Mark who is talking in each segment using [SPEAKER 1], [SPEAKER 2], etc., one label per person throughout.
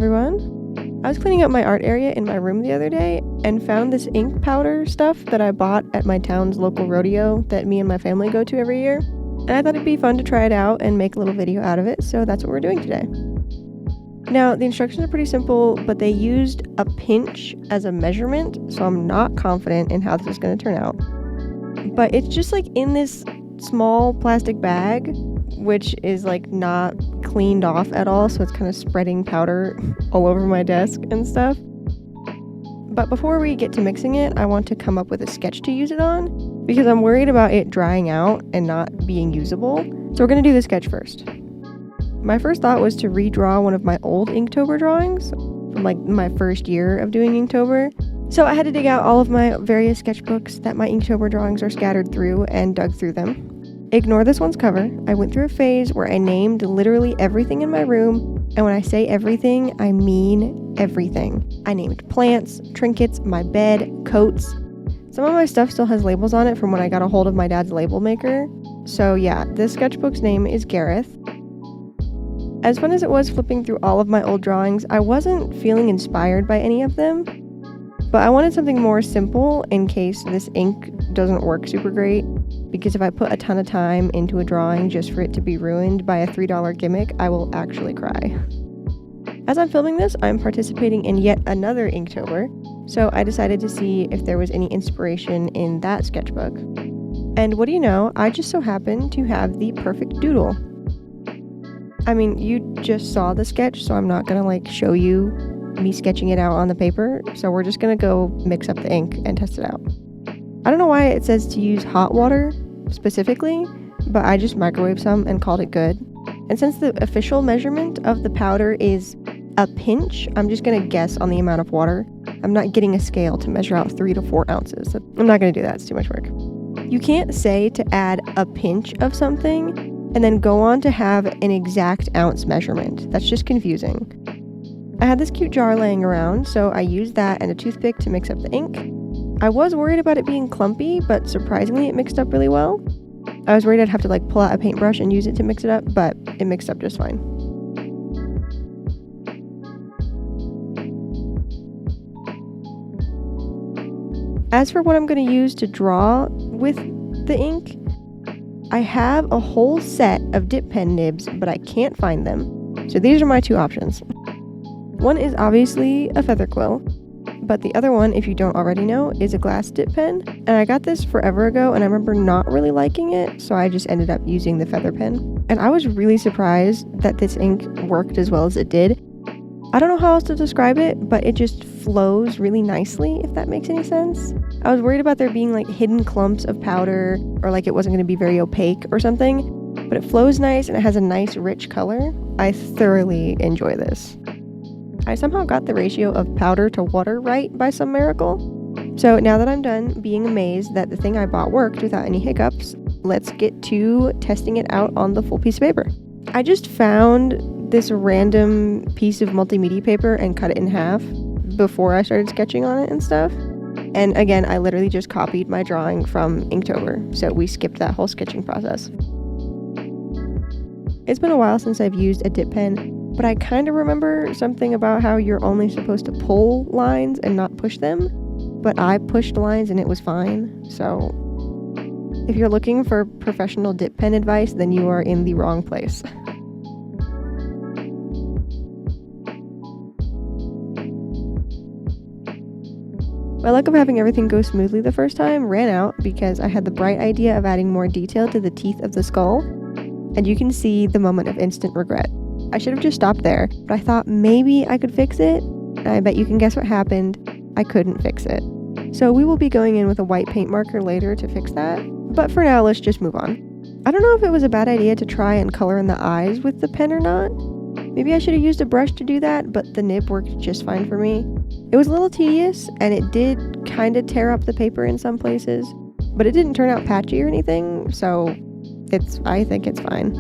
[SPEAKER 1] everyone. I was cleaning up my art area in my room the other day and found this ink powder stuff that I bought at my town's local rodeo that me and my family go to every year. And I thought it'd be fun to try it out and make a little video out of it, so that's what we're doing today. Now, the instructions are pretty simple, but they used a pinch as a measurement, so I'm not confident in how this is going to turn out. But it's just like in this small plastic bag, which is like not cleaned off at all, so it's kind of spreading powder all over my desk and stuff. But before we get to mixing it, I want to come up with a sketch to use it on, because I'm worried about it drying out and not being usable. So we're going to do the sketch first. My first thought was to redraw one of my old Inktober drawings from like my first year of doing Inktober. So I had to dig out all of my various sketchbooks that my Inktober drawings are scattered through and dug through them. Ignore this one's cover. I went through a phase where I named literally everything in my room, and when I say everything, I mean everything. I named plants, trinkets, my bed, coats. Some of my stuff still has labels on it from when I got a hold of my dad's label maker. So yeah, this sketchbook's name is Gareth. As fun as it was flipping through all of my old drawings, I wasn't feeling inspired by any of them, but I wanted something more simple in case this ink doesn't work super great, because if I put a ton of time into a drawing just for it to be ruined by a $3 gimmick, I will actually cry. As I'm filming this, I'm participating in yet another Inktober, so I decided to see if there was any inspiration in that sketchbook. And what do you know, I just so happened to have the perfect doodle. I mean, you just saw the sketch, so I'm not gonna like show you me sketching it out on the paper, so we're just gonna go mix up the ink and test it out. I don't know why it says to use hot water specifically, but I just microwaved some and called it good. And since the official measurement of the powder is a pinch, I'm just gonna guess on the amount of water. I'm not getting a scale to measure out 3 to 4 ounces. I'm not gonna do that, it's too much work. You can't say to add a pinch of something and then go on to have an exact ounce measurement. That's just confusing. I had this cute jar laying around, so I used that and a toothpick to mix up the ink. I was worried about it being clumpy, but surprisingly it mixed up really well. I was worried I'd have to like pull out a paintbrush and use it to mix it up, but it mixed up just fine. As for what I'm going to use to draw with the ink, I have a whole set of dip pen nibs, but I can't find them. So these are my two options. One is obviously a feather quill, but the other one, if you don't already know, is a glass dip pen. And I got this forever ago and I remember not really liking it, so I just ended up using the feather pen. And I was really surprised that this ink worked as well as it did. I don't know how else to describe it, but it just flows really nicely, if that makes any sense. I was worried about there being like hidden clumps of powder or like it wasn't going to be very opaque or something, but it flows nice and it has a nice rich color. I thoroughly enjoy this. I somehow got the ratio of powder to water right by some miracle. So now that I'm done being amazed that the thing I bought worked without any hiccups, let's get to testing it out on the full piece of paper. I just found this random piece of multimedia paper and cut it in half before I started sketching on it and stuff. And again, I literally just copied my drawing from Inktober, so we skipped that whole sketching process. It's been a while since I've used a dip pen, but I kind of remember something about how you're only supposed to pull lines and not push them, but I pushed lines and it was fine. So if you're looking for professional dip pen advice, then you are in the wrong place. My luck of having everything go smoothly the first time ran out because I had the bright idea of adding more detail to the teeth of the skull, and you can see the moment of instant regret. I should have just stopped there, but I thought maybe I could fix it, and I bet you can guess what happened. I couldn't fix it. So we will be going in with a white paint marker later to fix that, but for now let's just move on. I don't know if it was a bad idea to try and color in the eyes with the pen or not. Maybe I should have used a brush to do that, but the nib worked just fine for me. It was a little tedious, and it did kind of tear up the paper in some places, but it didn't turn out patchy or anything, so I think it's fine.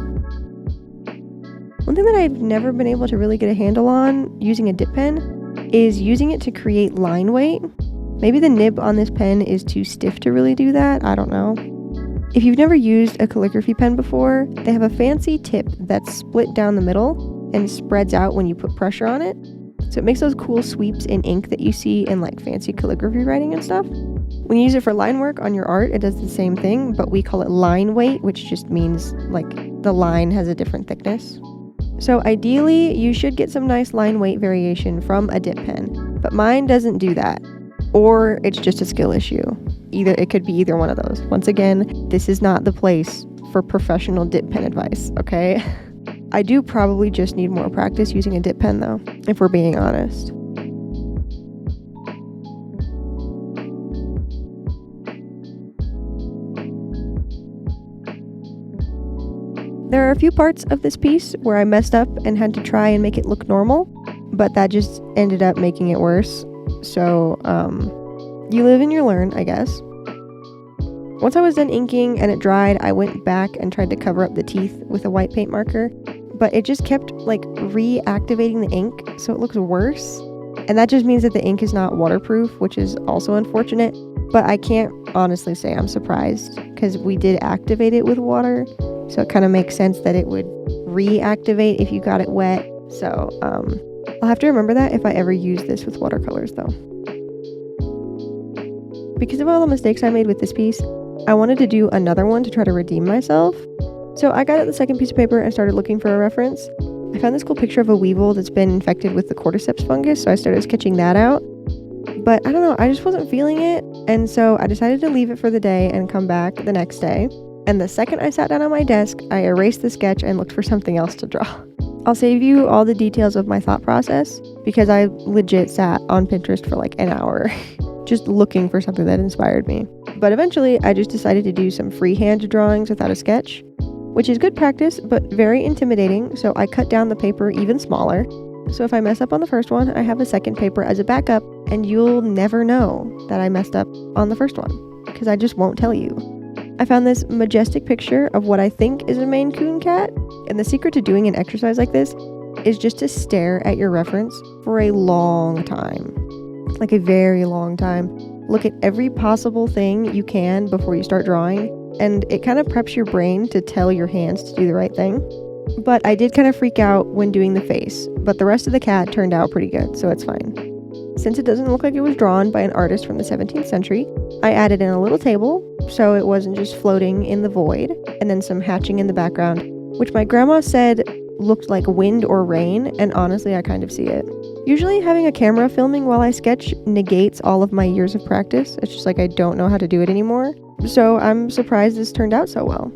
[SPEAKER 1] One thing that I've never been able to really get a handle on using a dip pen is using it to create line weight. Maybe the nib on this pen is too stiff to really do that, I don't know. If you've never used a calligraphy pen before, they have a fancy tip that's split down the middle and spreads out when you put pressure on it. So it makes those cool sweeps in ink that you see in like fancy calligraphy writing and stuff. When you use it for line work on your art, it does the same thing, but we call it line weight, which just means like the line has a different thickness. So ideally, you should get some nice line weight variation from a dip pen, but mine doesn't do that. Or it's just a skill issue. It could be either one of those. Once again, this is not the place for professional dip pen advice, okay? I do probably just need more practice using a dip pen though, if we're being honest. There are a few parts of this piece where I messed up and had to try and make it look normal, but that just ended up making it worse. So, you live and you learn, I guess. Once I was done inking and it dried, I went back and tried to cover up the teeth with a white paint marker, but it just kept like reactivating the ink, so it looks worse. And that just means that the ink is not waterproof, which is also unfortunate, but I can't honestly say I'm surprised because we did activate it with water, so it kind of makes sense that it would reactivate if you got it wet. So, I'll have to remember that if I ever use this with watercolors though. Because of all the mistakes I made with this piece, I wanted to do another one to try to redeem myself. So I got out the second piece of paper and started looking for a reference. I found this cool picture of a weevil that's been infected with the cordyceps fungus, so I started sketching that out. But I don't know, I just wasn't feeling it, and so I decided to leave it for the day and come back the next day. And the second I sat down on my desk, I erased the sketch and looked for something else to draw. I'll save you all the details of my thought process because I legit sat on Pinterest for like an hour just looking for something that inspired me. But eventually I just decided to do some freehand drawings without a sketch, which is good practice but very intimidating, so I cut down the paper even smaller. So if I mess up on the first one, I have a second paper as a backup, and you'll never know that I messed up on the first one because I just won't tell you. I found this majestic picture of what I think is a Maine Coon cat, and the secret to doing an exercise like this is just to stare at your reference for a long time. Like a very long time. Look at every possible thing you can before you start drawing, and it kind of preps your brain to tell your hands to do the right thing. But I did kind of freak out when doing the face, but the rest of the cat turned out pretty good, so it's fine. Since it doesn't look like it was drawn by an artist from the 17th century, I added in a little table so it wasn't just floating in the void, and then some hatching in the background, which my grandma said looked like wind or rain, and honestly I kind of see it. Usually having a camera filming while I sketch negates all of my years of practice. It's just like I don't know how to do it anymore. So I'm surprised this turned out so well.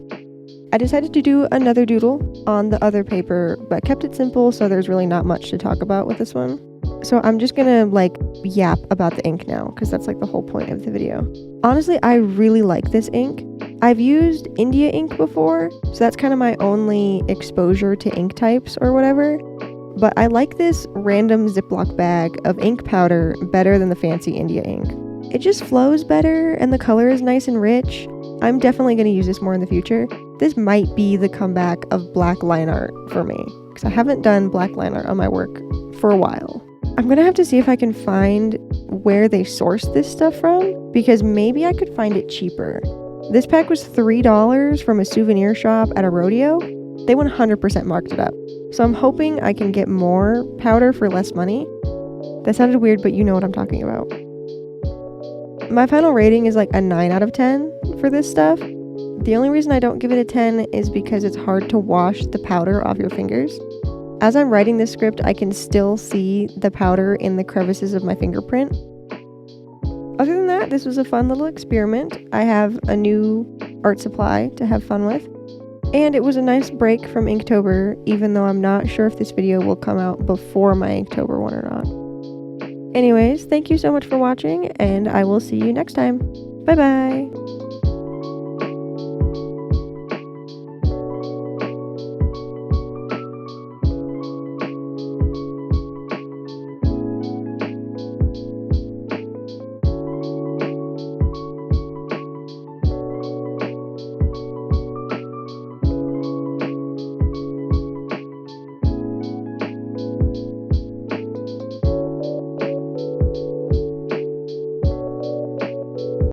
[SPEAKER 1] I decided to do another doodle on the other paper, but kept it simple so there's really not much to talk about with this one. So I'm just gonna like yap about the ink now because that's like the whole point of the video. Honestly, I really like this ink. I've used India ink before, so that's kind of my only exposure to ink types or whatever. But I like this random Ziploc bag of ink powder better than the fancy India ink. It just flows better and the color is nice and rich. I'm definitely going to use this more in the future. This might be the comeback of black line art for me because I haven't done black line art on my work for a while. I'm going to have to see if I can find where they sourced this stuff from because maybe I could find it cheaper. This pack was $3 from a souvenir shop at a rodeo. They 100% marked it up. So I'm hoping I can get more powder for less money. That sounded weird, but you know what I'm talking about. My final rating is like a 9 out of 10 for this stuff. The only reason I don't give it a 10 is because it's hard to wash the powder off your fingers. As I'm writing this script, I can still see the powder in the crevices of my fingerprint. Other than that, this was a fun little experiment. I have a new art supply to have fun with. And it was a nice break from Inktober, even though I'm not sure if this video will come out before my Inktober one or not. Anyways, thank you so much for watching, and I will see you next time. Bye bye!